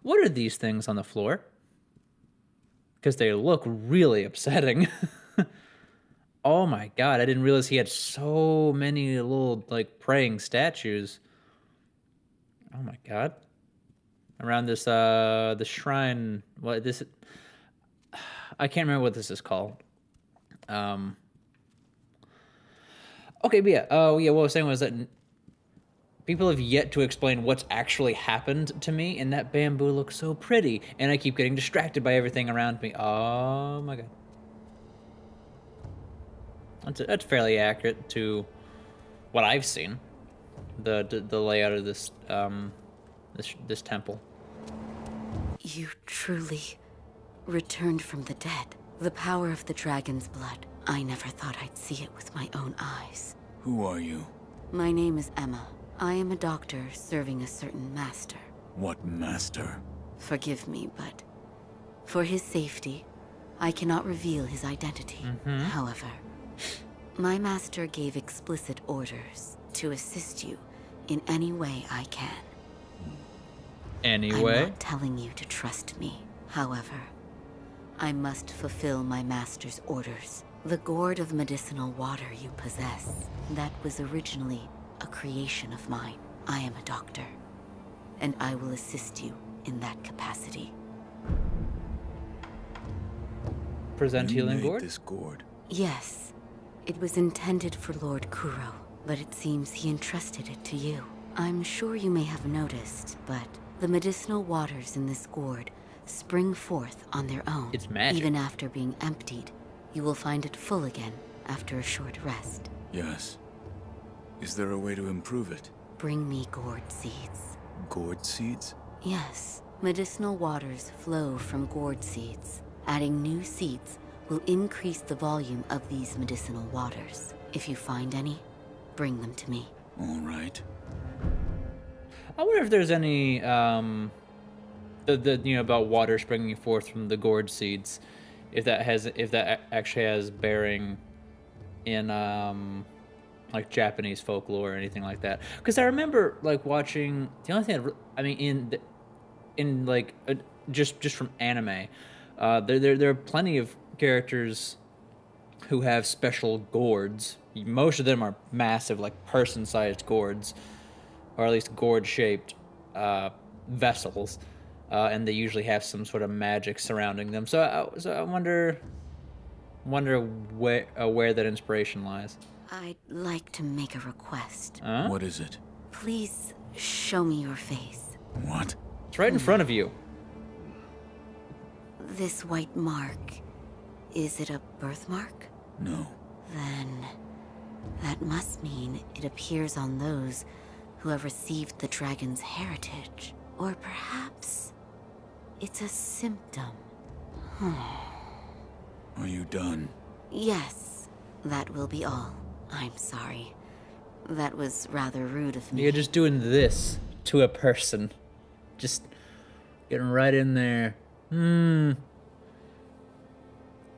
What are these things on the floor? Because they look really upsetting. Oh my god, I didn't realize he had so many little, like, praying statues. Oh my god. Around this, the shrine, what this, I can't remember what this is called. Um, okay, but yeah, oh yeah, what I was saying was that people have yet to explain what's actually happened to me, and that bamboo looks so pretty, and I keep getting distracted by everything around me. Oh my god. That's fairly accurate to what I've seen. The layout of this this temple. You truly returned from the dead. The power of the dragon's blood. I never thought I'd see it with my own eyes. Who are you? My name is Emma. I am a doctor serving a certain master. What master? Forgive me, but for his safety, I cannot reveal his identity. However, my master gave explicit orders to assist you in any way I can. Anyway, I'm not telling you to trust me. However, I must fulfill my master's orders. The gourd of medicinal water you possess, that was originally a creation of mine. I am a doctor, and I will assist you in that capacity. present You healing made gourd. this gourd. Yes, it was intended for Lord Kuro, but it seems he entrusted it to you. I'm sure you may have noticed, but the medicinal waters in this gourd spring forth on their own. It's magic. Even after being emptied, you will find it full again after a short rest. Yes. Is there a way to improve it? Bring me gourd seeds. Gourd seeds? Yes, medicinal waters flow from gourd seeds. Adding new seeds will increase the volume of these medicinal waters. If you find any, bring them to me. All right. I wonder if there's any the you know, about water springing forth from the gourd seeds, if that actually has bearing in like Japanese folklore or anything like that. Because I remember like watching the only thing I mean in like just from anime, there are plenty of characters who have special gourds. Most of them are massive, like person-sized gourds, or at least gourd-shaped vessels, and they usually have some sort of magic surrounding them. So I wonder where that inspiration lies. I'd like to make a request. Huh? What is it? Please show me your face. What? It's right in front of you. This white mark, is it a birthmark? No. Then that must mean it appears on those who have received the dragon's heritage. Or perhaps it's a symptom. Are you done? Yes, that will be all. I'm sorry. That was rather rude of me. You're just doing this to a person. Just getting right in there.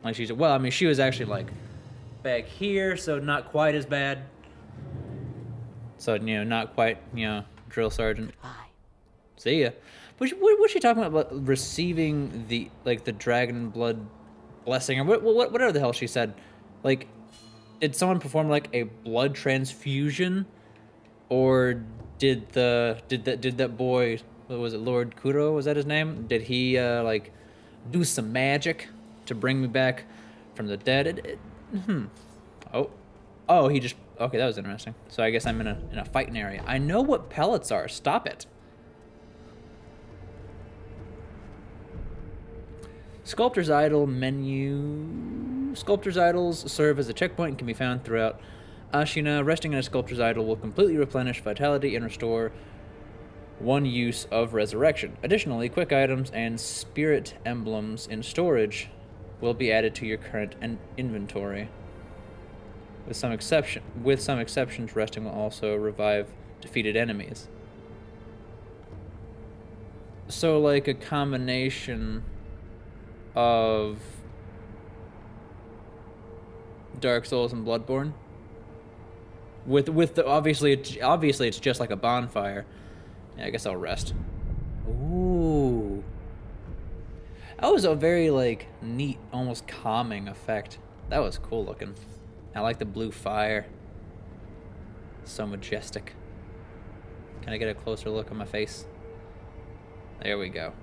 Like she's, well, I mean, she was actually like back here, so not quite as bad. So, you know, not quite, you know, drill sergeant. Bye. See ya. What's she talking about receiving the, like, the dragon blood blessing, or whatever the hell she said? Like, did someone perform like a blood transfusion, or did that boy, what was it, Lord Kuro, was that his name? Did he like do some magic to bring me back from the dead? Oh, he just, okay, that was interesting. So I guess I'm in a fighting area. I know what pellets are. Stop it. Sculptor's Idol menu. Sculptor's Idols serve as a checkpoint and can be found throughout Ashina. Resting in a Sculptor's Idol will completely replenish vitality and restore one use of Resurrection. Additionally, quick items and spirit emblems in storage will be added to your current inventory. With some exceptions, resting will also revive defeated enemies. So, like a combination of Dark Souls and Bloodborne. With the obviously it's just like a bonfire. Yeah, I guess I'll rest. Ooh. That was a very like neat, almost calming effect. That was cool looking. I like the blue fire. So majestic. Can I get a closer look on my face? There we go.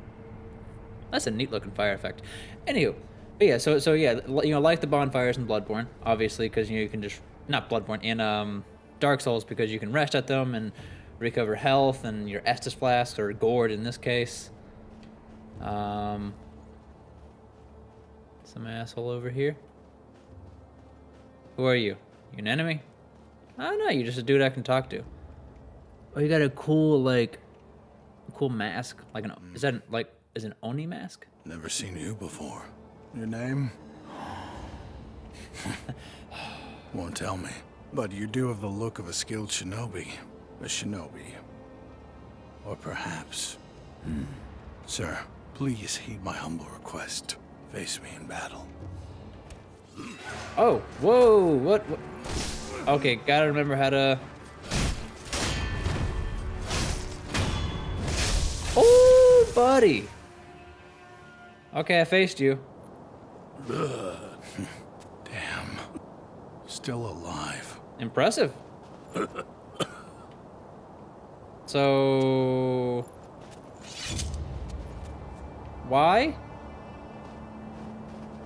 That's a neat looking fire effect. Anywho, but yeah, so yeah, you know, like the bonfires in Bloodborne, obviously, because you know you can just not Bloodborne in Dark Souls because you can rest at them and recover health and your Estus flask or gourd in this case. Some asshole over here. Who are you? You an enemy? Oh no, you're just a dude I can talk to. Oh, you got a cool cool mask, like an is that like is an Oni mask? Never seen you before. Your name? Won't tell me. But you do have the look of a skilled shinobi. A shinobi. Or perhaps... Sir, please heed my humble request. Face me in battle. Oh, whoa, what? Okay, gotta remember how to... Oh, buddy. Okay, I faced you. Ugh. Damn. Still alive. Impressive. So... Why?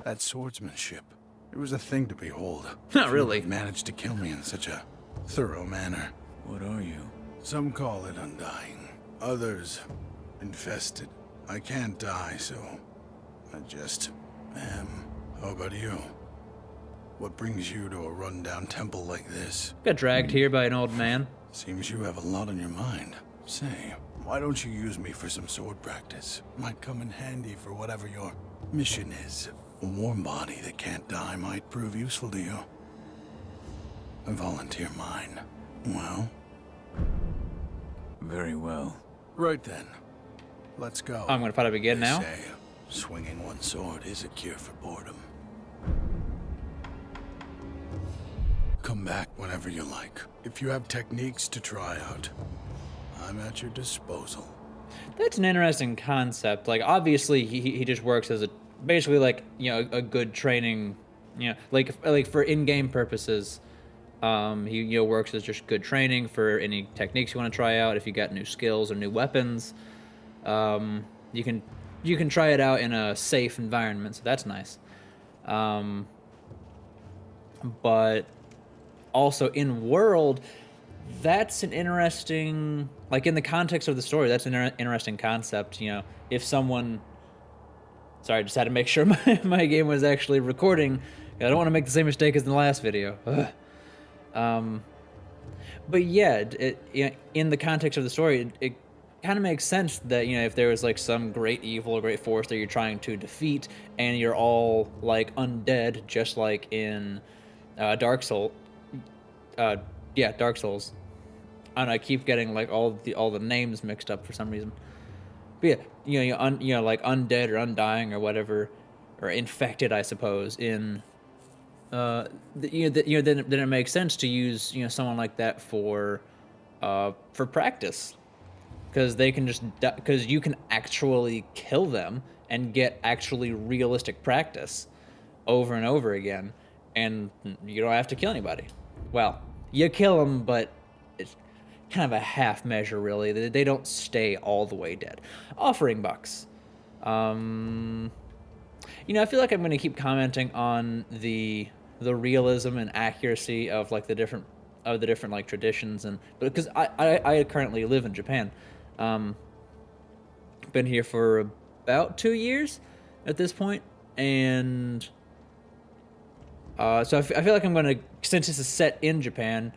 That swordsmanship. It was a thing to behold. Not really. You managed to kill me in such a thorough manner. What are you? Some call it undying. Others, infested. I can't die, so I just am. How about you? What brings you to a rundown temple like this? Got dragged here by an old man. Seems you have a lot on your mind. Say, why don't you use me for some sword practice? Might come in handy for whatever your mission is. A warm body that can't die might prove useful to you. I volunteer mine. Well? Very well. Right then. Let's go. I'm gonna fight up again They now. say swinging one sword is a cure for boredom. Come back whenever you like. If you have techniques to try out, I'm at your disposal. That's an interesting concept. Like, obviously, he just works as a basically like, you know, a good training, you know, like for in-game purposes. He, you know, works as just good training for any techniques you want to try out. If you got new skills or new weapons, you can try it out in a safe environment. So that's nice. But also in world, that's an interesting, like in the context of the story, that's an interesting concept. You know, if someone, sorry, I just had to make sure my game was actually recording. I don't want to make the same mistake as in the last video. But yeah, you know, in the context of the story, it kind of makes sense that, you know, if there was like some great evil or great force that you're trying to defeat, and you're all like undead, just like in Dark Souls. Yeah, Dark Souls. And I keep getting like all the names mixed up for some reason. But yeah, you know, like undead or undying or whatever, or infected, I suppose. In then it makes sense to use, you know, someone like that for practice, because they can just because you can actually kill them and get actually realistic practice over and over again, and you don't have to kill anybody. Well, you kill them, but it's kind of a half measure, really. They don't stay all the way dead. Offering bucks. You know, I feel like I'm going to keep commenting on the realism and accuracy of like the different like traditions, and because I currently live in Japan. Been here for about 2 years at this point, and so I feel like I'm going to, since this is set in Japan,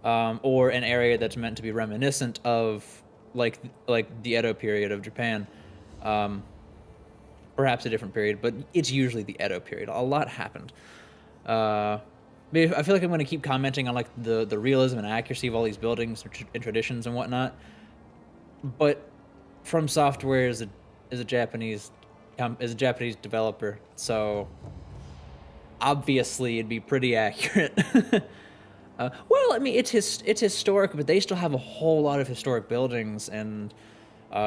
or an area that's meant to be reminiscent of like the Edo period of Japan, perhaps a different period, but it's usually the Edo period. A lot happened. I feel like I'm going to keep commenting on like the realism and accuracy of all these buildings and traditions and whatnot. But From Software is a Japanese developer, so obviously it'd be pretty accurate. Well, I mean, it's historic, but they still have a whole lot of historic buildings, and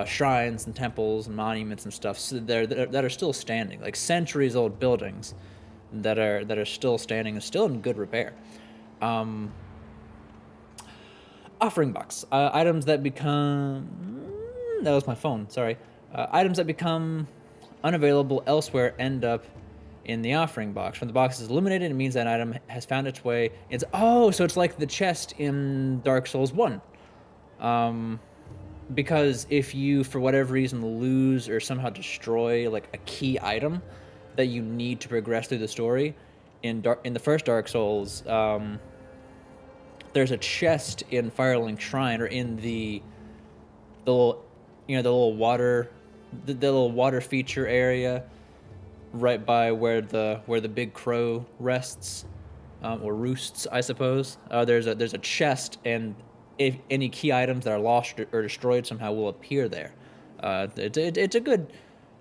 shrines and temples and monuments and stuff that are still standing, like centuries old buildings that are still standing and still in good repair. Offering box, items that become that was my phone. Sorry, items that become unavailable elsewhere end up in the offering box. When the box is illuminated, it means that item has found its way. So it's like the chest in Dark Souls 1. Because if you, for whatever reason, lose or somehow destroy like a key item that you need to progress through the story, in the first Dark Souls, there's a chest in Firelink Shrine, or in the little, the little water, the little water feature area, right by where the big crow rests, or roosts, I suppose. There's a chest, and if any key items that are lost or destroyed somehow will appear there.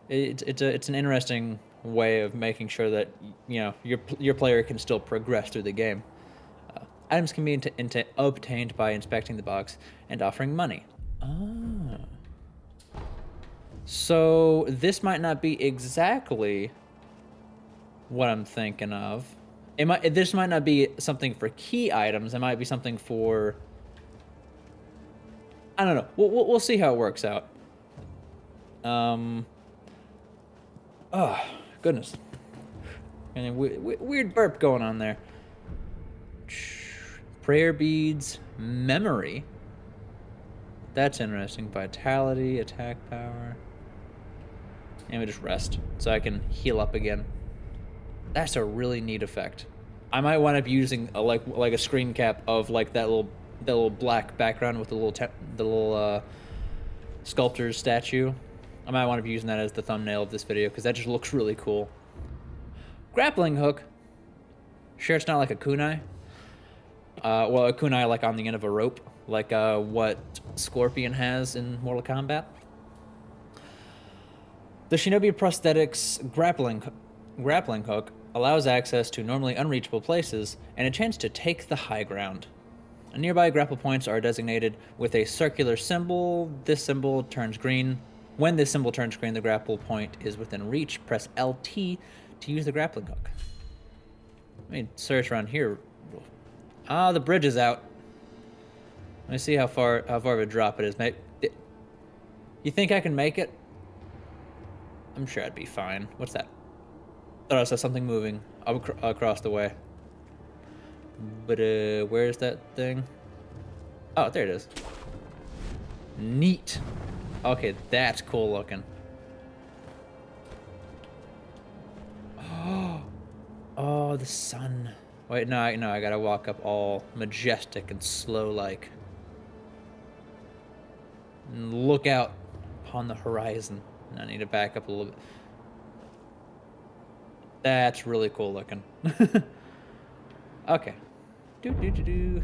It's an interesting way of making sure that your player can still progress through the game. Items can be obtained by inspecting the box and offering money. Ah. So this might not be exactly what I'm thinking of. This might not be something for key items. It might be something for, I don't know. We'll see how it works out. Oh, goodness. And weird burp going on there. Prayer beads, memory. That's interesting. Vitality, attack power. And we just rest so I can heal up again. That's a really neat effect. I might wind up using like a screen cap of like that little black background with the little sculptor's statue. I might want to be using that as the thumbnail of this video because that just looks really cool. Grappling hook. Sure, it's not like a kunai. Well, a kunai like on the end of a rope, like what Scorpion has in Mortal Kombat. The Shinobi Prosthetics grappling hook allows access to normally unreachable places and a chance to take the high ground. Nearby grapple points are designated with a circular symbol. This symbol turns green. When this symbol turns green, the grapple point is within reach. Press LT to use the grappling hook. Let me search around here. Ah, the bridge is out. Let me see how far of a drop it is. Mate, you think I can make it? I'm sure I'd be fine. What's that? Thought I saw something moving across the way. But where's that thing? Oh, there it is. Neat. Okay, that's cool looking. Oh, the sun. Wait, no, I gotta walk up all majestic and slow-like. And look out upon the horizon. I need to back up a little bit. That's really cool looking. Okay. Do.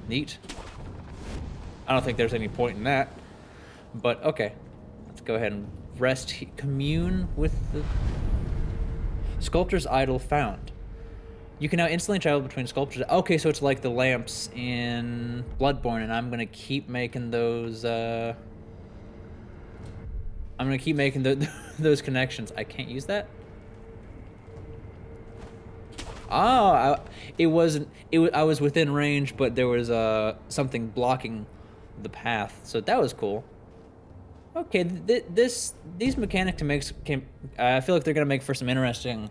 Neat. I don't think there's any point in that. But, okay. Let's go ahead and rest. Commune with the Sculptor's Idol found. You can now instantly travel between sculptures. Okay, so it's like the lamps in Bloodborne, and I'm gonna keep making those. I'm gonna keep making those connections. I can't use that. Oh, I was within range, but there was something blocking the path, so that was cool. Okay, these mechanics I feel like they're gonna make for some interesting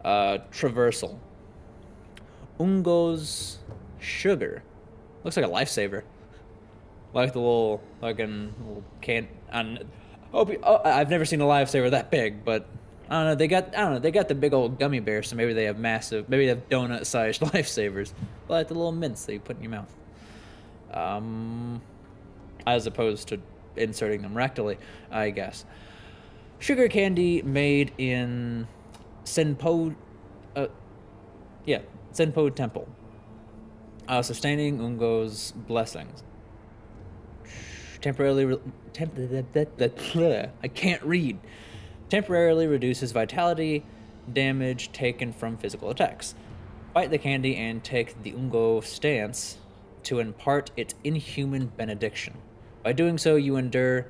traversal. Ungo's sugar looks like a lifesaver, like the little little can. I've never seen a lifesaver that big, but I don't know. They got the big old gummy bears, so maybe they have maybe they have donut-sized lifesavers, like the little mints that you put in your mouth. As opposed to inserting them rectally, I guess. Sugar candy made in Senpo, Senpo Temple. Sustaining Ungo's blessings. I can't read. Temporarily reduces vitality damage taken from physical attacks. Bite the candy and take the Ungo stance to impart its inhuman benediction. By doing so, you endure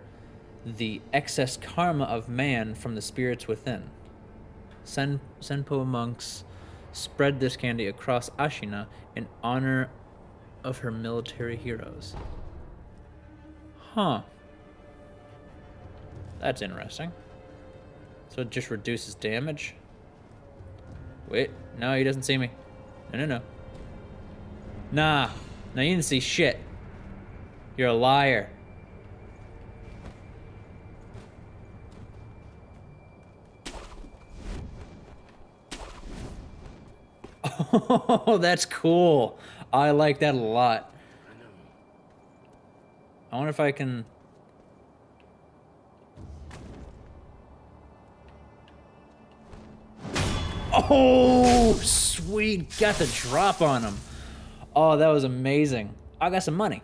the excess karma of man from the spirits within. Senpo monks spread this candy across Ashina in honor of her military heroes. Huh. That's interesting. So it just reduces damage? Wait, no, he doesn't see me. No. Nah, no, you didn't see shit. You're a liar. Oh, that's cool. I like that a lot. I wonder if I can... Oh, sweet. Got the drop on him. Oh, that was amazing. I got some money.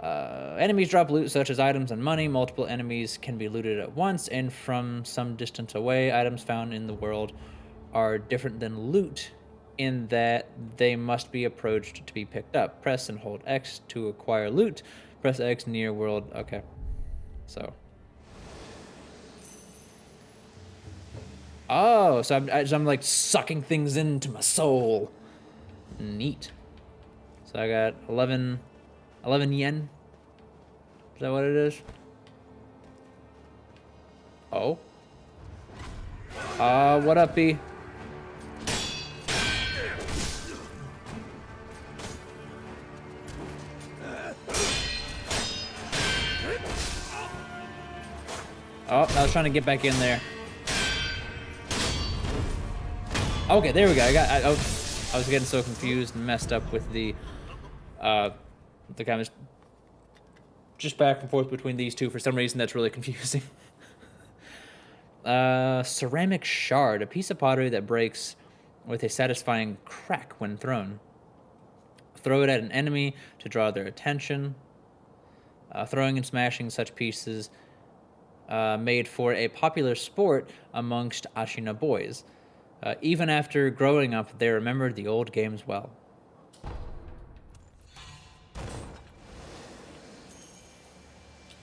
Enemies drop loot such as items and money. Multiple enemies can be looted at once, and from some distance away, items found in the world are different than loot in that they must be approached to be picked up. Press and hold X to acquire loot. Press X near world. Okay. So. Oh, so I'm like sucking things into my soul. Neat. So I got 11 yen. Is that what it is? Oh. What up, B? Oh, I was trying to get back in there. Okay, there we go. I was getting so confused and messed up with the kind of just back and forth between these two. For some reason, that's really confusing. Ceramic shard, a piece of pottery that breaks with a satisfying crack when thrown. Throw it at an enemy to draw their attention. Throwing and smashing such pieces made for a popular sport amongst Ashina boys. Even after growing up, they remembered the old games well.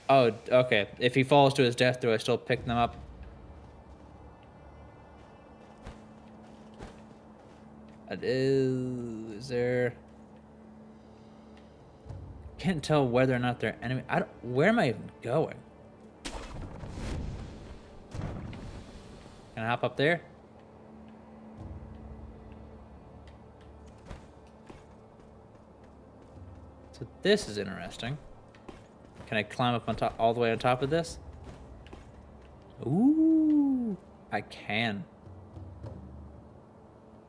Oh, okay. If he falls to his death, do I still pick them up? Is there... Can't tell whether or not they're enemy. Where am I even going? Can I hop up there? So this is interesting. Can I climb up on top, all the way on top of this? Ooh, I can.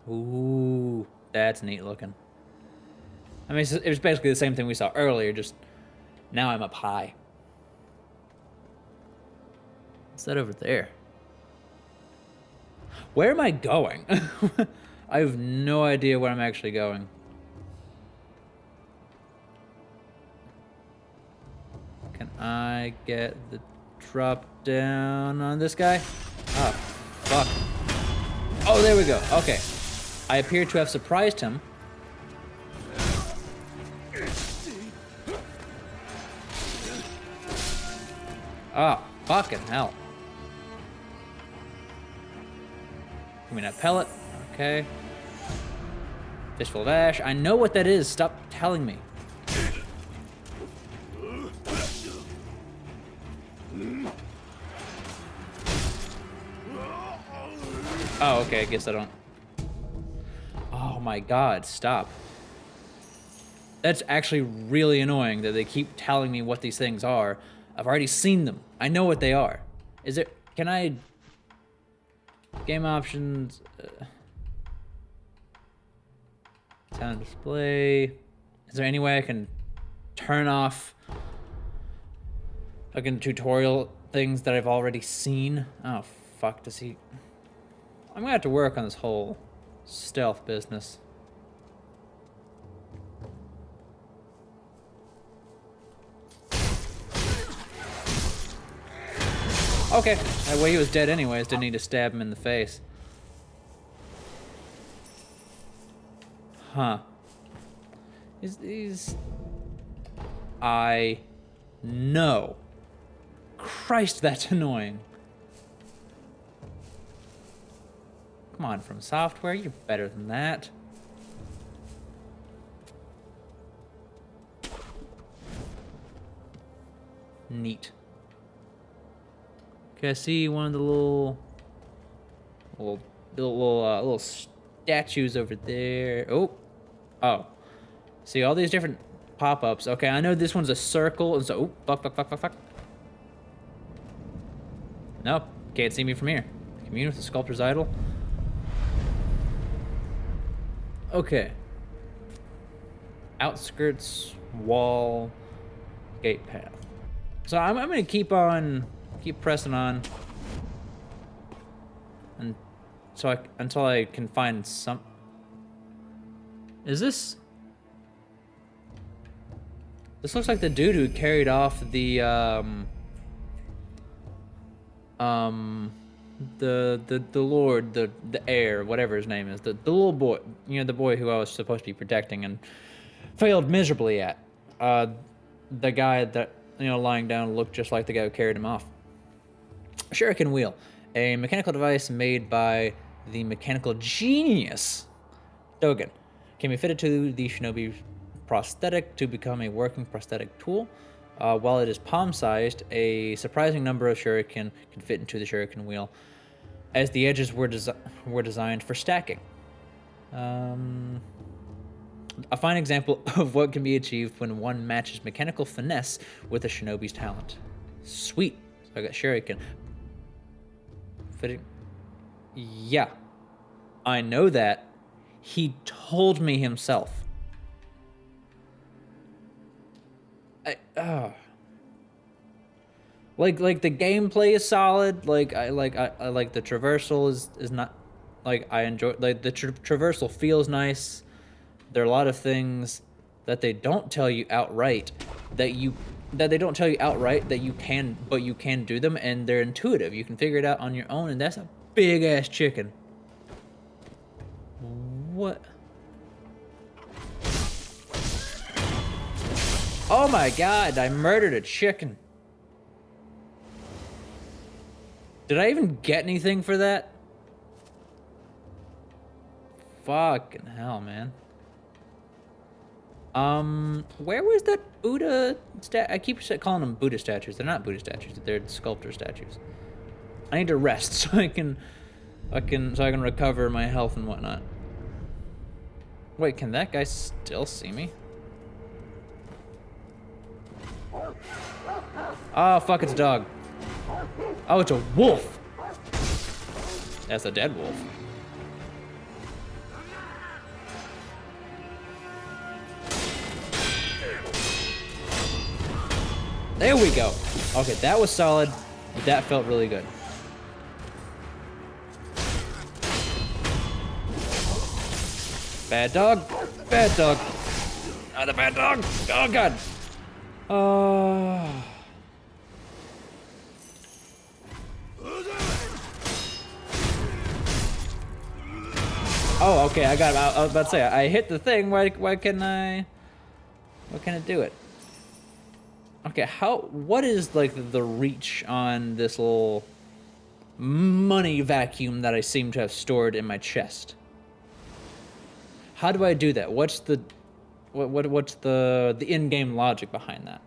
Ooh, that's neat looking. I mean, it was basically the same thing we saw earlier, just now I'm up high. What's that over there? Where am I going? I have no idea where I'm actually going. Can I get the drop down on this guy? Oh, fuck. Oh, there we go. Okay. I appear to have surprised him. Oh, fucking hell. Give me that pellet. Okay. Fistful of ash. I know what that is. Stop telling me. Oh, okay, I guess I don't. Oh my god, stop. That's actually really annoying that they keep telling me what these things are. I've already seen them. I know what they are. Is there... Can I... Game options... sound display... Is there any way I can turn off... fucking tutorial things that I've already seen? Oh, fuck, does he... I'm gonna have to work on this whole stealth business. Okay, that way he was dead anyways, didn't need to stab him in the face. Huh. These... I know. Christ, that's annoying. Come on, From Software, you're better than that. Neat. Okay, I see one of the little statues over there. Oh. See all these different pop-ups. Okay, I know this one's a circle, and so fuck. Nope, can't see me from here. Commune with the sculptor's idol. Okay. Outskirts, wall, gate path. So I'm gonna keep pressing on, and until I can find some. Is this? This looks like the dude who carried off the lord, the heir, whatever his name is, the little boy, you know, the boy who I was supposed to be protecting and failed miserably at. The guy that, you know, lying down looked just like the guy who carried him off. Shuriken wheel, a mechanical device made by the mechanical genius Dogen, can be fitted to the shinobi prosthetic to become a working prosthetic tool. While it is palm-sized, a surprising number of shuriken can fit into the shuriken wheel, as the edges were designed for stacking. A fine example of what can be achieved when one matches mechanical finesse with a shinobi's talent. Sweet. So I got shuriken. Fitting. Yeah. I know that. He told me himself. Like the gameplay is solid. I like the traversal is not, like, I enjoy, like, the traversal feels nice. There are a lot of things that they don't tell you outright that you can, but you can do them, and they're intuitive. You can figure it out on your own, and that's a big ass chicken. What? Oh my god, I murdered a chicken. Did I even get anything for that? Fucking hell, man. Where was that Buddha I keep calling them Buddha statues. They're not Buddha statues, they're sculptor statues. I need to rest so I can recover my health and whatnot. Wait, can that guy still see me? Oh, fuck, it's a dog. Oh, it's a wolf. That's a dead wolf. There we go. Okay, that was solid. That felt really good. Bad dog. Bad dog. Not a bad dog. Oh, God. Oh, okay, I got him. I was about to say, I hit the thing. Why can I do it? Okay, what is, like, the reach on this little money vacuum that I seem to have stored in my chest? How do I do that? What's the in-game logic behind that?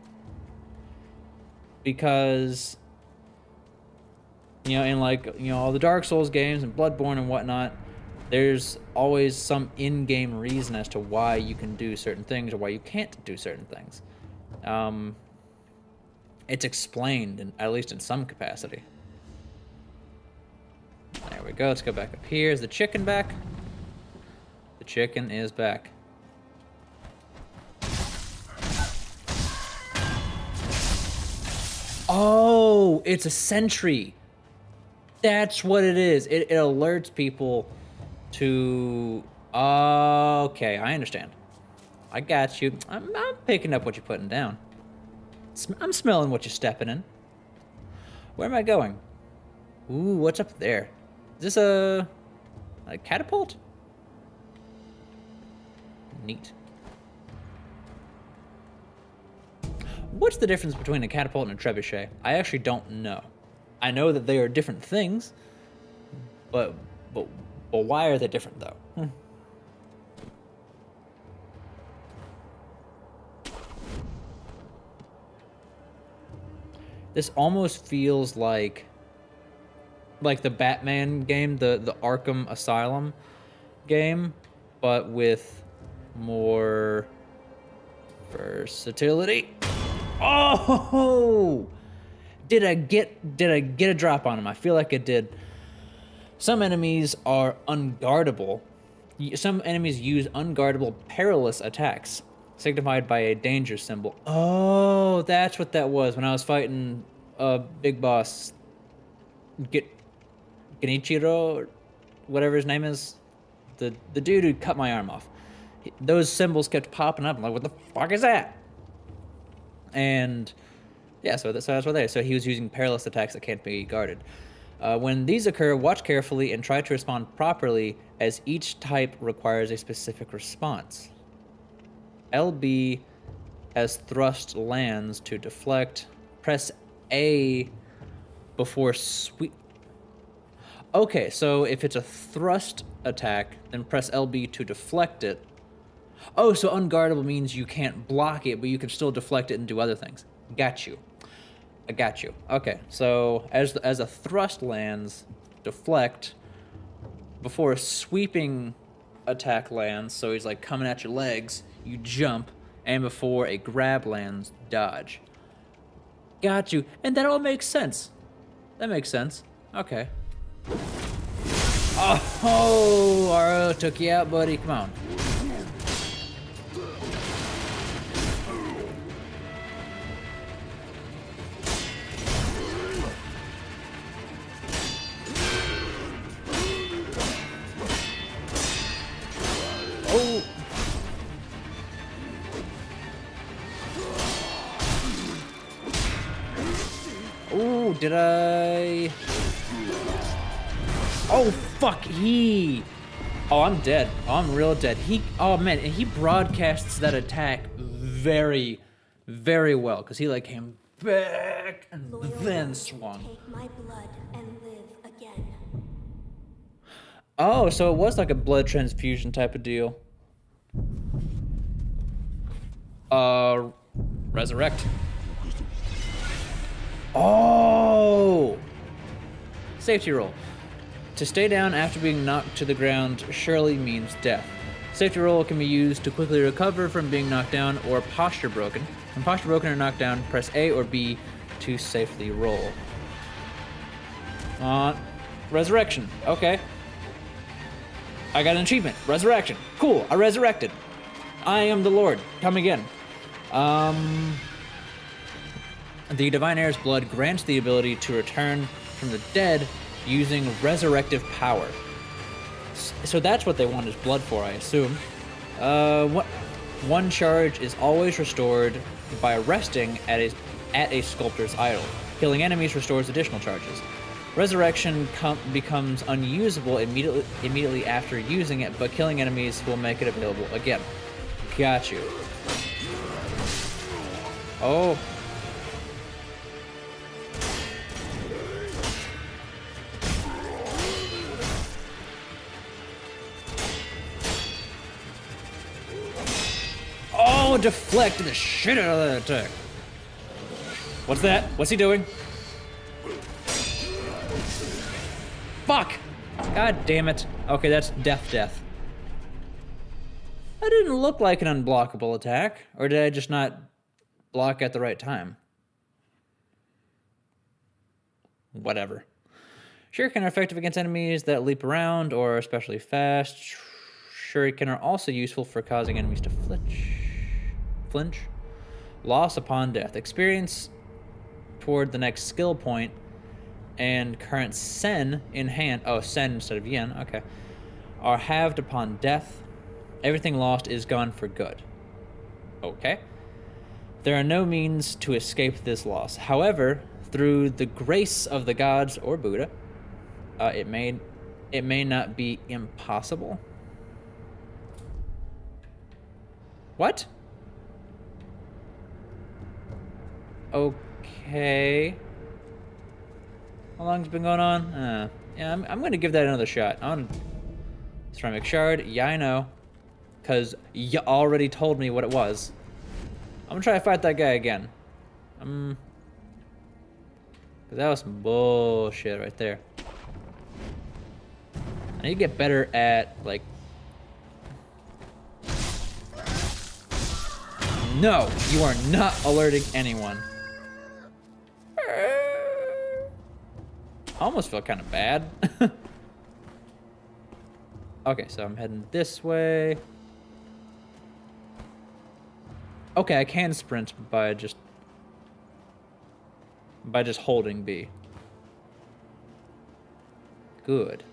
Because, you know, in, like, you know, all the Dark Souls games and Bloodborne and whatnot, there's always some in-game reason as to why you can do certain things or why you can't do certain things. It's explained, at least in some capacity. There we go. Let's go back up here. Is the chicken back? The chicken is back. Oh, it's a sentry. That's what it is. It alerts people to... Okay, I understand. I got you. I'm picking up what you're putting down. I'm smelling what you're stepping in. Where am I going? Ooh, what's up there? Is this a catapult? Neat. What's the difference between a catapult and a trebuchet? I actually don't know. I know that they are different things, but why are they different though? This almost feels like the Batman game, the Arkham Asylum game, but with more versatility. Oh! Did I get a drop on him? I feel like it did. Some enemies are unguardable. Some enemies use unguardable perilous attacks, signified by a danger symbol. Oh, that's what that was when I was fighting Big Boss Genichiro, whatever his name is. The dude who cut my arm off. Those symbols kept popping up. I'm like, what the fuck is that? And yeah, so that's what they are. So he was using perilous attacks that can't be guarded. When these occur, watch carefully and try to respond properly, as each type requires a specific response. LB as thrust lands to deflect. Press A before sweep. Okay, so if it's a thrust attack, then press LB to deflect it. Oh, so unguardable means you can't block it, but you can still deflect it and do other things. Got you. I got you. Okay, so as a thrust lands, deflect before a sweeping attack lands, so he's like coming at your legs, you jump, and before a grab lands, dodge. Got you. And that all makes sense. That makes sense. Okay. Oh, Aro took you out, buddy. Come on. Oh. Oh, did I? Oh, fuck, Oh, I'm dead. Oh, I'm real dead. Oh, man, and he broadcasts that attack very, very well, because he, like, came back and then swung. Take my blood and live again. Oh, so it was like a blood transfusion type of deal. Resurrect. Oh! Safety roll. To stay down after being knocked to the ground surely means death. Safety roll can be used to quickly recover from being knocked down or posture broken. When posture broken or knocked down, press A or B to safely roll. Resurrection. Okay. I got an achievement. Resurrection. Cool. I resurrected. I am the Lord. Come again. The Divine Heir's blood grants the ability to return from the dead using resurrective power. So that's what they want his blood for, I assume. One charge is always restored by resting at a sculptor's idol. Killing enemies restores additional charges. Resurrection becomes unusable immediately after using it, but killing enemies will make it available again. Got you. Oh. Oh, deflect the shit out of that attack. What's that? What's he doing? Fuck! God damn it. Okay, that's death. That didn't look like an unblockable attack. Or did I just not block at the right time? Whatever. Shuriken are effective against enemies that leap around or are especially fast. Shuriken are also useful for causing enemies to flinch. Loss upon death. Experience toward the next skill point and current sen in hand. Oh, sen instead of yen. Okay. Are halved upon death. Everything lost is gone for good. Okay. There are no means to escape this loss. However, through the grace of the gods or Buddha, it may not be impossible. What? okay. How long's it been going on? Yeah, I'm gonna give that another shot. On ceramic shard, yeah, I know, cause you already told me what it was. I'm gonna try to fight that guy again. Cause that was some bullshit right there. I need to get better at like. No, you are not alerting anyone. I almost feel kind of bad. Okay, so I'm heading this way. Okay, I can sprint by just holding B. Good.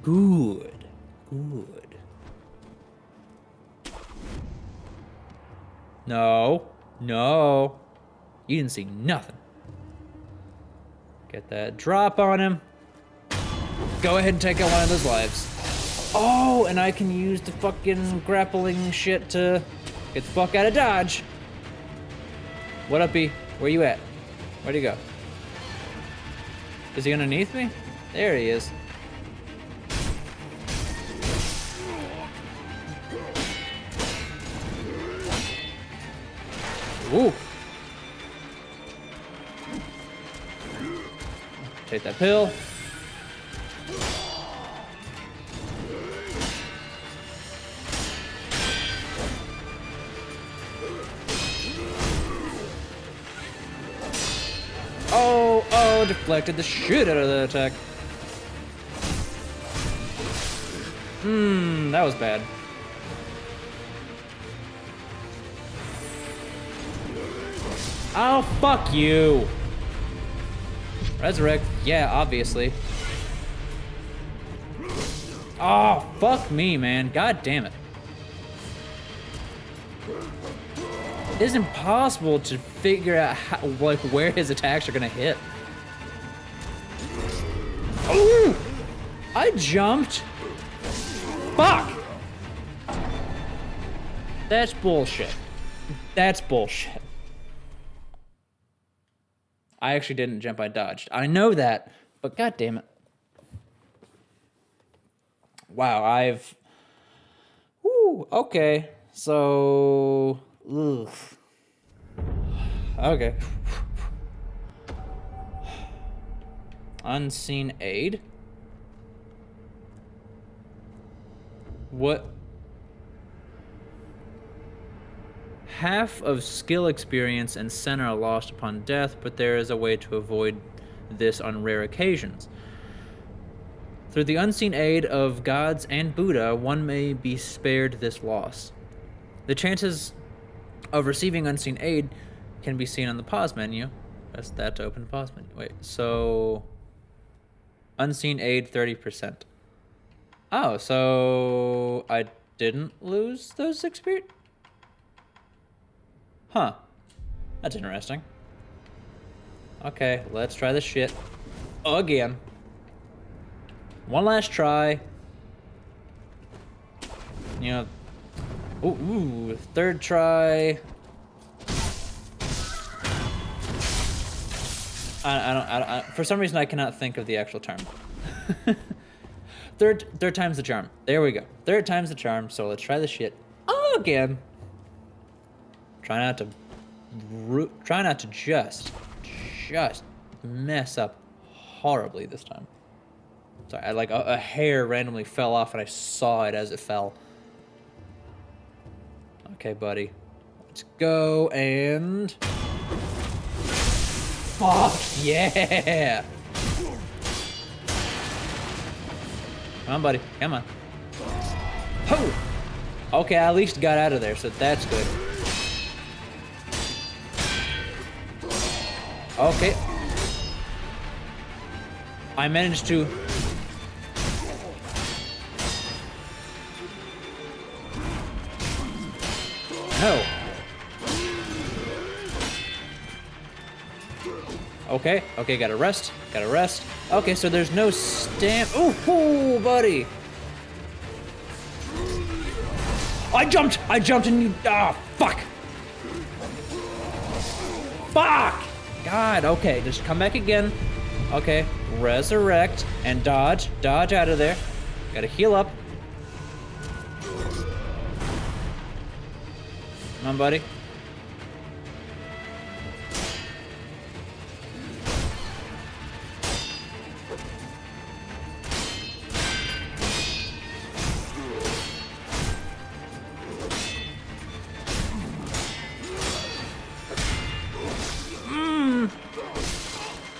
Good. Good. No. No. You didn't see nothing. Get that drop on him. Go ahead and take out one of those lives. Oh, and I can use the fucking grappling shit to get the fuck out of Dodge. What up, B? Where you at? Where'd he go? Is he underneath me? There he is. Ooh. Take that pill. Oh, deflected the shit out of that attack. That was bad. Oh, fuck you. Resurrect. Yeah, obviously. Oh, fuck me, man. God damn it. It is impossible to figure out how, like, where his attacks are gonna hit. Ooh! I jumped. Fuck! That's bullshit. That's bullshit. I actually didn't jump, I dodged. I know that, but god damn it. Wow, I've... Woo, okay. So... Ugh. Okay. Unseen aid? What? Half of skill experience and center are lost upon death, but there is a way to avoid this on rare occasions. Through the unseen aid of gods and Buddha, one may be spared this loss. The chances of receiving unseen aid can be seen on the pause menu. Press that to open the pause menu. Wait, so... Unseen aid 30%. Oh, so... I didn't lose those experience? Huh. That's interesting. Okay, let's try this shit again. One last try. You know... Ooh, third try. I don't, for some reason I cannot think of the actual term. Third time's the charm. There we go. Third time's the charm, so let's try this shit again. Try not to just mess up horribly this time. Sorry, I like a hair randomly fell off and I saw it as it fell. Okay, buddy. Let's go and... Fuck yeah! Come on, buddy. Come on. Ho! Okay, I at least got out of there, so that's good. Okay. I managed to... No. Okay, gotta rest. Okay, so there's no ooh, buddy. I jumped and you, fuck. Fuck! God, okay, just come back again. Okay, resurrect and dodge. Dodge out of there. Gotta heal up. Come on, buddy.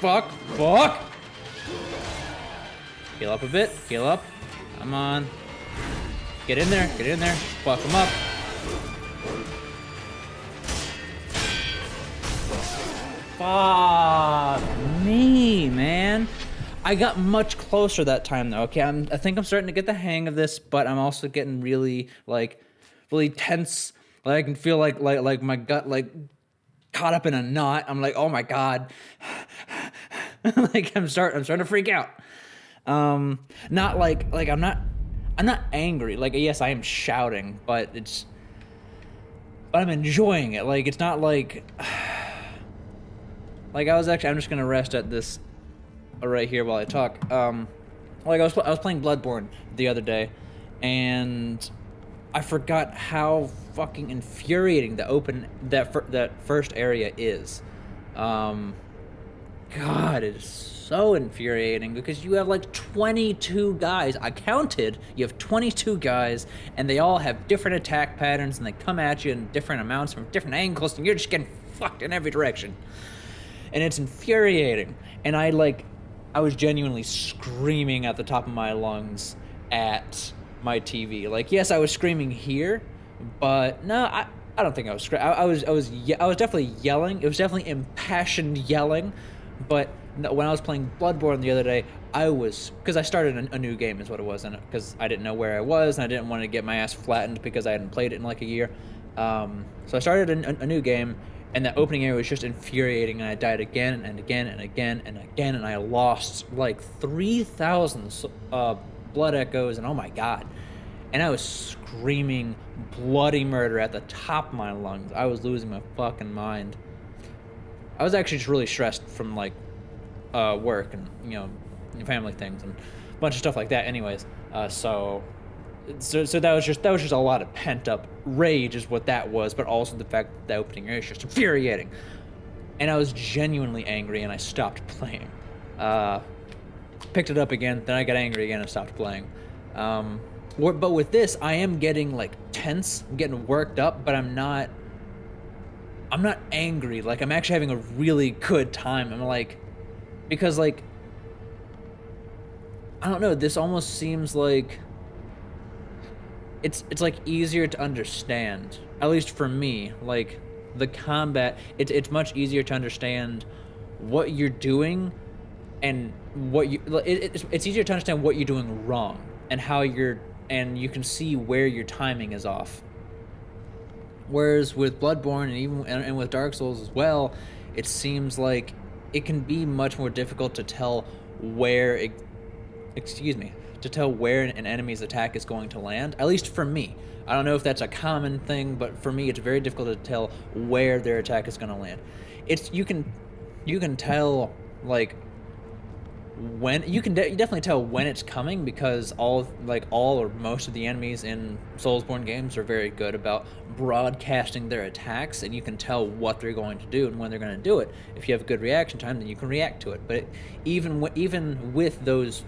Fuck. Fuck! Heal up a bit. Heal up. Come on. Get in there. Get in there. Fuck him up. Fuck me, man. I got much closer that time, though. Okay, I think I'm starting to get the hang of this, but I'm also getting really, like, really tense. Like, I can feel like my gut, like, caught up in a knot. I'm like, oh my God. Like, I'm starting to freak out. Not like I'm not angry. Like, yes, I am shouting, but I'm enjoying it. Like, it's not like, like I'm just gonna rest at this right here while I talk. Like I was playing Bloodborne the other day, and I forgot how fucking infuriating that first area is. God, it is so infuriating because you have like 22 guys. I counted. You have 22 guys, and they all have different attack patterns, and they come at you in different amounts from different angles, and you're just getting fucked in every direction. And it's infuriating. And I was genuinely screaming at the top of my lungs at my TV. Like, yes, I was screaming here, but no, I don't think I was screaming. I was definitely yelling. It was definitely impassioned yelling. But when I was playing Bloodborne the other day, because I started a new game is what it was, and because I didn't know where I was, and I didn't want to get my ass flattened because I hadn't played it in like a year. So I started a new game, and that opening area was just infuriating, and I died again and again and again and again, and I lost like 3,000 blood echoes, and oh my God. And I was screaming bloody murder at the top of my lungs. I was losing my fucking mind. I was actually just really stressed from like work and family things and a bunch of stuff like that. Anyways, so that was just a lot of pent up rage is what that was, but also the fact that the opening area is just infuriating. And I was genuinely angry, and I stopped playing. Picked it up again, then I got angry again and stopped playing. But with this, I am getting like tense, I'm getting worked up, but I'm not angry. Like, I'm actually having a really good time. I'm like, because like, I don't know, this almost seems like it's like easier to understand, at least for me. Like, the combat, it's much easier to understand what you're doing and it's easier to understand what you're doing wrong and and you can see where your timing is off. Whereas with Bloodborne and with Dark Souls as well, it seems like it can be much more difficult to tell where an enemy's attack is going to land, at least for me. I don't know if that's a common thing, but for me it's very difficult to tell where their attack is going to land. You can tell like when you definitely tell when it's coming, because all or most of the enemies in Soulsborne games are very good about broadcasting their attacks, and you can tell what they're going to do and when they're going to do it. If you have good reaction time, then you can react to it. But even with those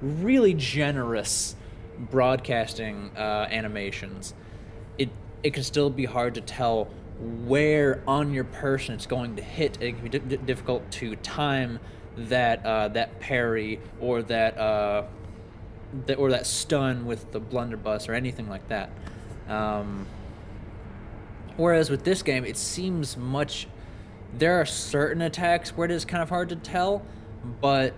really generous broadcasting animations, it can still be hard to tell where on your person it's going to hit. It can be difficult to time that parry or that stun with the blunderbuss or anything like that. Whereas with this game, it seems there are certain attacks where it is kind of hard to tell, or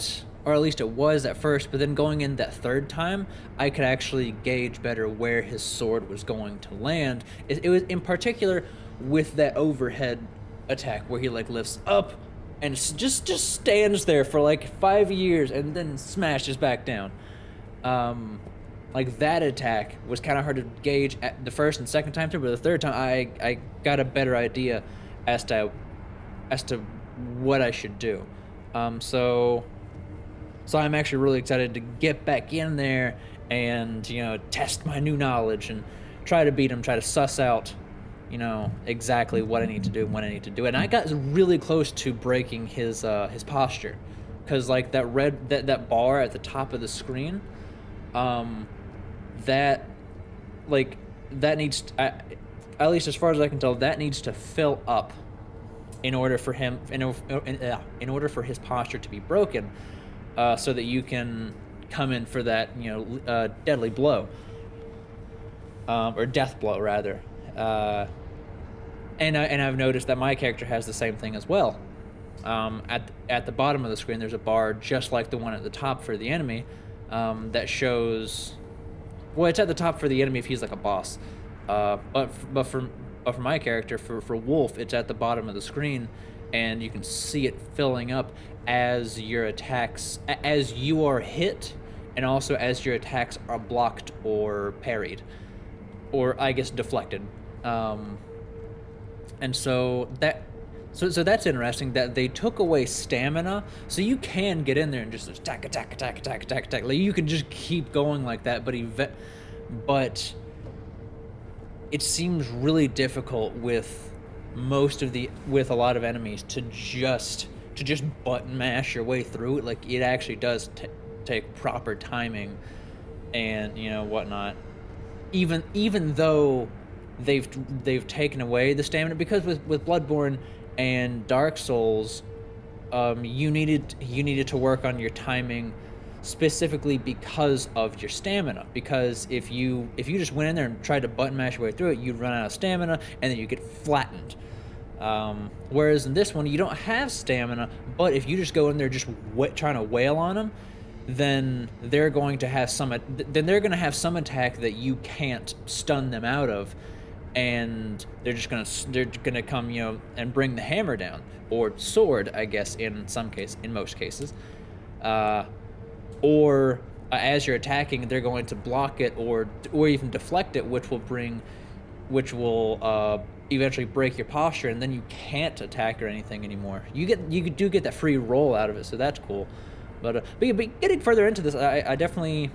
at least it was at first, but then going in that third time, I could actually gauge better where his sword was going to land. It was in particular with that overhead attack where he like lifts up and just stands there for like 5 years and then smashes back down. Like, that attack was kind of hard to gauge at the first and second time through, but the third time I got a better idea, as to what I should do. So I'm actually really excited to get back in there and, you know, test my new knowledge and try to beat him, try to suss out, you know, exactly what I need to do and when I need to do it. And I got really close to breaking his posture, because like that bar at the top of the screen, that needs to, at least as far as I can tell, that needs to fill up in order for him in order for his posture to be broken, so that you can come in for that, you know, deadly blow, or death blow rather. And I've noticed that my character has the same thing as well. At the bottom of the screen, there's a bar just like the one at the top for the enemy, that shows. Well, it's at the top for the enemy if he's like a boss, but for my character, for Wolf, it's at the bottom of the screen, and you can see it filling up as your attacks, as you are hit, and also as your attacks are blocked or parried, or I guess deflected. And so that's interesting that they took away stamina, so you can get in there and just attack. Like, you can just keep going like that, but it seems really difficult with a lot of enemies to just button mash your way through it. Like, it actually does take proper timing and, you know, whatnot. Even though they've taken away the stamina, because with Bloodborne and Dark Souls, you needed to work on your timing specifically because of your stamina. Because if you just went in there and tried to button mash your way through it, you'd run out of stamina and then you get flattened. Whereas in this one, you don't have stamina, but if you just go in there just trying to wail on them, then they're going to have some attack that you can't stun them out of, and they're gonna come, you know, and bring the hammer down, or sword, I guess, in most cases, or as you're attacking, they're going to block it or even deflect it, which will eventually break your posture, and then you can't attack or anything anymore. You do get that free roll out of it, so that's cool. But getting further into this, I definitely,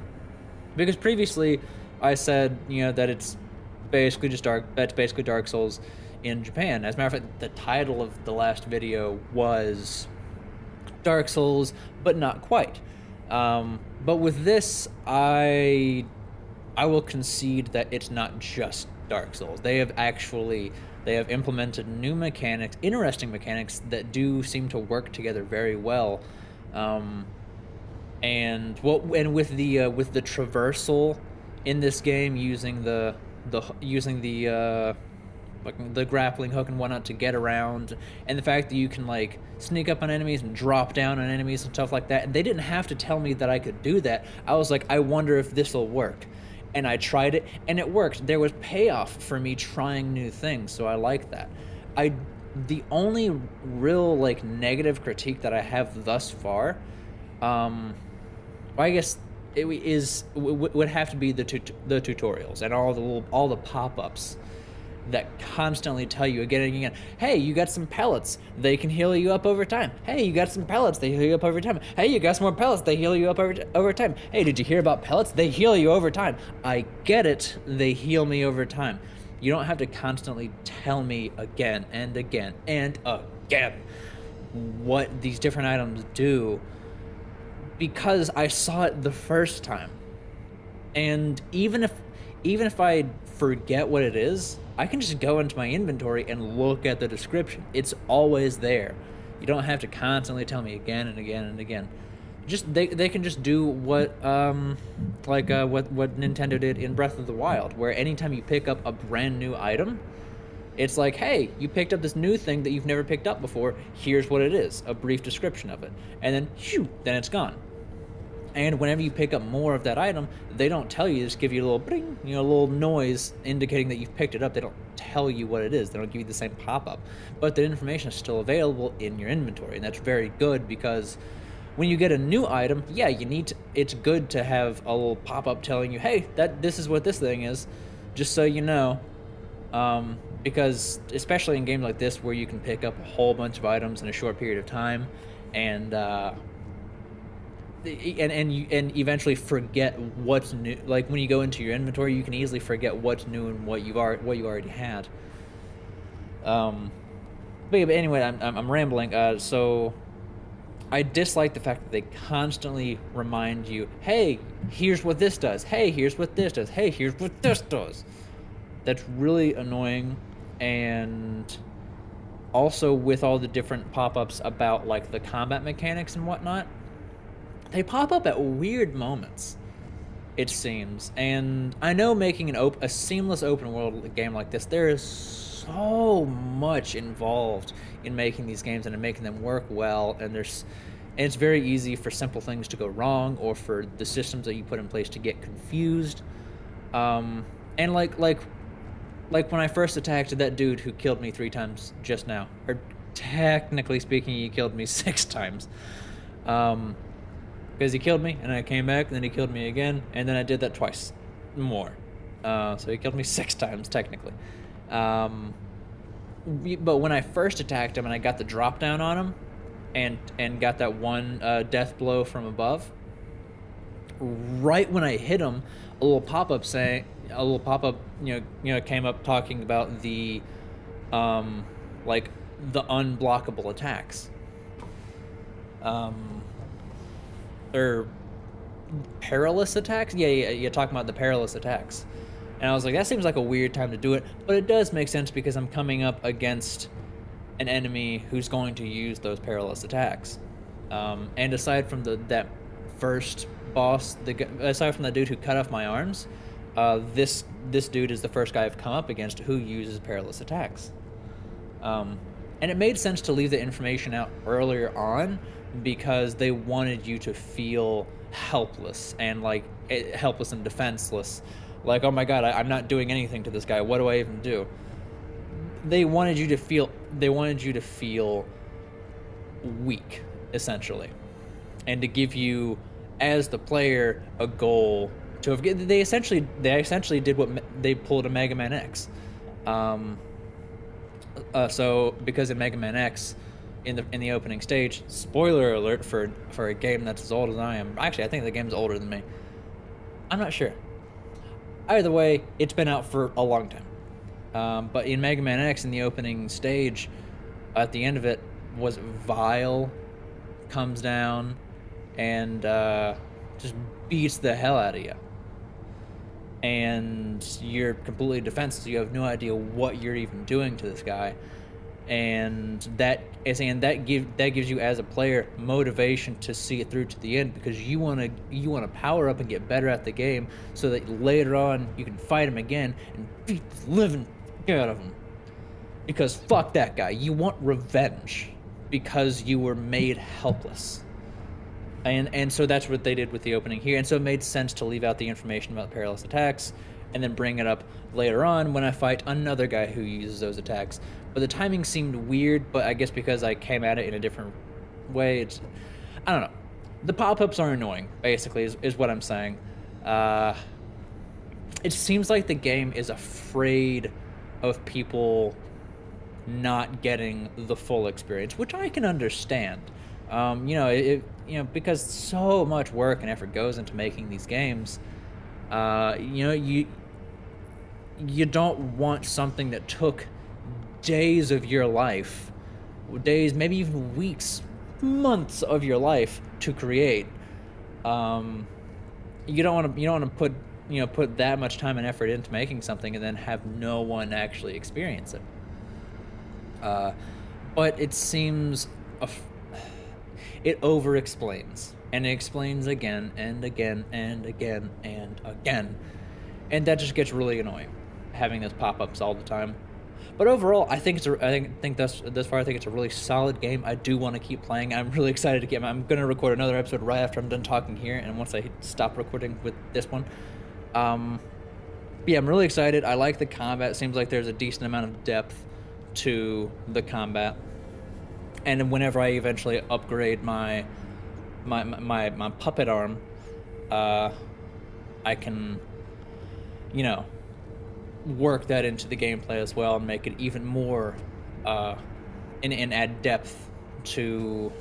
because previously I said, you know, that it's basically Dark Souls in Japan. As a matter of fact, the title of the last video was Dark Souls, but not quite. But with this, I will concede that it's not just Dark Souls. They have implemented new mechanics, interesting mechanics that do seem to work together very well. And with the traversal in this game, using the grappling hook and whatnot to get around, and the fact that you can like sneak up on enemies and drop down on enemies and stuff like that, and they didn't have to tell me that I could do that. I was like, I wonder if this will work, and I tried it and it worked. There was payoff for me trying new things, so I like that. The only real like negative critique that I have thus far, I guess it would have to be the tutorials and all the pop-ups that constantly tell you again and again, hey, you got some pellets, they can heal you up over time. Hey, you got some pellets, they heal you up over time. Hey, you got some more pellets, they heal you up over time. Hey, did you hear about pellets? They heal you over time. I get it, they heal me over time. You don't have to constantly tell me again and again and again what these different items do, because I saw it the first time. And even if I forget what it is, I can just go into my inventory and look at the description. It's always there. You don't have to constantly tell me again and again and again. Just they can just do what Nintendo did in Breath of the Wild, where anytime you pick up a brand new item, it's like, hey, you picked up this new thing that you've never picked up before. Here's what it is, a brief description of it, and then then it's gone. And whenever you pick up more of that item, they don't tell you, they just give you a little bring, a little noise indicating that you've picked it up. They don't tell you what it is. They don't give you the same pop-up. But the information is still available in your inventory, and that's very good, because when you get a new item, yeah, it's good to have a little pop-up telling you, hey, this is what this thing is, just so you know. because especially in games like this where you can pick up a whole bunch of items in a short period of time, and and eventually forget what's new. Like when you go into your inventory, you can easily forget what's new and what you already had. But anyway, I'm rambling. So I dislike the fact that they constantly remind you, hey, here's what this does. Hey, here's what this does. Hey, here's what this does. That's really annoying. And also with all the different pop-ups about like the combat mechanics and whatnot, they pop up at weird moments, it seems. And I know making a seamless open world game like this, there is so much involved in making these games and in making them work well, and it's very easy for simple things to go wrong, or for the systems that you put in place to get confused. And like when I first attacked that dude who killed me 3 times just now, or technically speaking, he killed me 6 times. Because he killed me, and I came back, and then he killed me again, and then I did that twice more. So he killed me 6 times, technically. But when I first attacked him and I got the drop down on him, and got that one death blow from above, right when I hit him, a little pop-up, you know, came up talking about the, like, the unblockable attacks. Or perilous attacks? Yeah, you're talking about the perilous attacks. And I was like, that seems like a weird time to do it, but it does make sense because I'm coming up against an enemy who's going to use those perilous attacks. And aside from that first boss, aside from the dude who cut off my arms, this dude is the first guy I've come up against who uses perilous attacks. And it made sense to leave the information out earlier on because they wanted you to feel helpless and helpless and defenseless. Like, oh my god, I'm not doing anything to this guy. What do I even do? They wanted you to feel weak, essentially. And to give you, as the player, a goal to have. They essentially did what they pulled a Mega Man X. So because in Mega Man X, in the opening stage, spoiler alert for a game that's as old as I am. Actually, I think the game's older than me. I'm not sure. Either way, it's been out for a long time. But in Mega Man X, in the opening stage, at the end of it, was Vile comes down and just beats the hell out of you. And you're completely defenseless. You have no idea what you're even doing to this guy. And that gives you, as a player, motivation to see it through to the end, because you want to power up and get better at the game so that later on you can fight him again and beat the living out of him. Because fuck that guy. You want revenge because you were made helpless. And so that's what they did with the opening here. And so it made sense to leave out the information about perilous attacks and then bring it up later on when I fight another guy who uses those attacks. But the timing seemed weird, but I guess because I came at it in a different way, I don't know. The pop-ups are annoying, basically, is what I'm saying. It seems like the game is afraid of people not getting the full experience, which I can understand. Because so much work and effort goes into making these games. You don't want something that took days of your life, days, maybe even weeks, months of your life to create. You don't want to put that much time and effort into making something and then have no one actually experience it. But it seems it over-explains, and it explains again and again and again and again, and that just gets really annoying, having those pop-ups all the time. But overall, I think thus far I think it's a really solid game. I do want to keep playing. I'm really excited to get. I'm gonna record another episode right after I'm done talking here, and once I stop recording with this one. Yeah, I'm really excited. I like the combat. It seems like there's a decent amount of depth to the combat. And whenever I eventually upgrade my puppet arm, I can, work that into the gameplay as well and make it even more and add depth to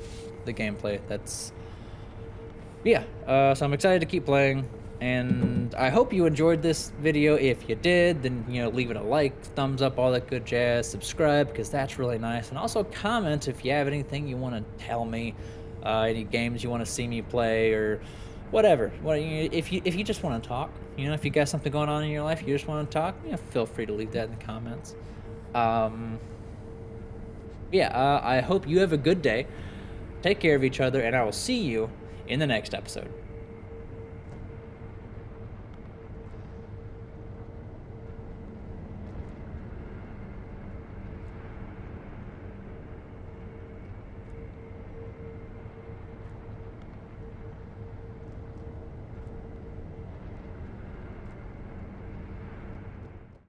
the gameplay. That's yeah. So I'm excited to keep playing, and I hope you enjoyed this video. If you did, then leave it a like, thumbs up, all that good jazz. Subscribe, because that's really nice, and also comment if you have anything you want to tell me, any games you want to see me play or whatever. If you just want to talk, if you got something going on in your life, you just want to talk, feel free to leave that in the comments. I hope you have a good day. Take care of each other, and I will see you in the next episode.